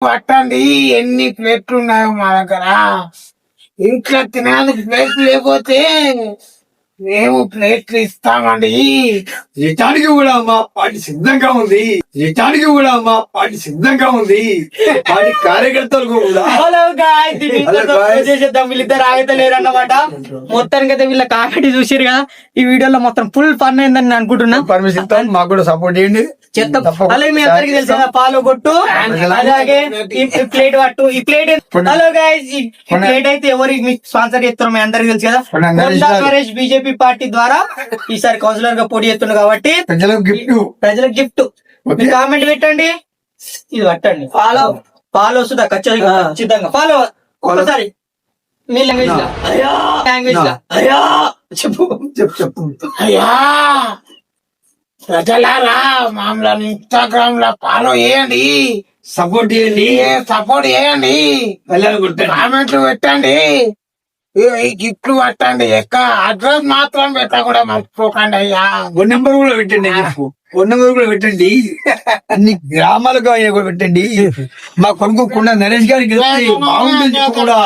పట్టండి ఎన్ని ప్లేట్లు ఉన్నాయో మా దగ్గర. ఇంట్లో తినేందుకు ప్లేట్లు లేకపోతే మేము ప్లేట్లు ఇస్తామండి. ఇటానికి కూడా మా పార్టీ సిద్ధంగా ఉంది. ఇటానికి కూడా మా పార్టీ సిద్ధంగా ఉంది. పార్టీ కార్యకర్తలకు కూడా. హలో గాయ్స్, వీళ్ళిద్దరు ఆగతలేరు అన్నమాట. మొత్తానికి అయితే వీళ్ళ కామెడీ చూసారు కదా. ఈ వీడియోలో మొత్తం ఫుల్ ఫన్ అయిందని నేను అనుకుంటున్నా. పర్మిషన్ మాకు కూడా సపోర్ట్ చేయండి. అలాగే మీ అందరికి తెలిసిన ఫాలో కొట్టు, అలాగే ఈ ప్లేట్ పట్టు. ఈ ప్లేట్ హలో గాయ్స్, ఈ ప్లేట్ అయితే ఎవరికి మీకు స్పాన్సర్ చేస్తారో మీ అందరికి తెలుసు కదా. కొండా నరేష్ బీజేపీ పార్టీ ద్వారా ఈసారి కౌన్సిలర్ గా పోటీ చేస్తున్నారు కాబట్టి ప్రజలకు గిఫ్ట్. కామెంట్ పెట్టండి, ఇది పట్టండి. ఫాలో సుధా ఖచ్చితంగా ఫాలో. ఒకసారి మీ లాంగ్వేజ్ లా చెప్పు. అయ్యా ప్రజలారా, మమ్మల్ని ఇన్స్టాగ్రామ్ లో ఫాలో చేయండి, సపోర్ట్ చేయండి, కామెంట్లు పెట్టండి, ఈ గిఫ్ట్లు పట్టండి. అడ్రస్ మాత్రం పెట్టకుండా మర్చిపోకండి అయ్యా. ఫోన్ నెంబర్ కూడా పెట్టండి. ఫోన్ నెంబర్ కూడా పెట్టండి. అన్ని గ్రామాలకు ఆయన కూడా పెట్టండి. మా కొడుకు కొండా నరేష్ గారికి బాగుంటుంది కూడా.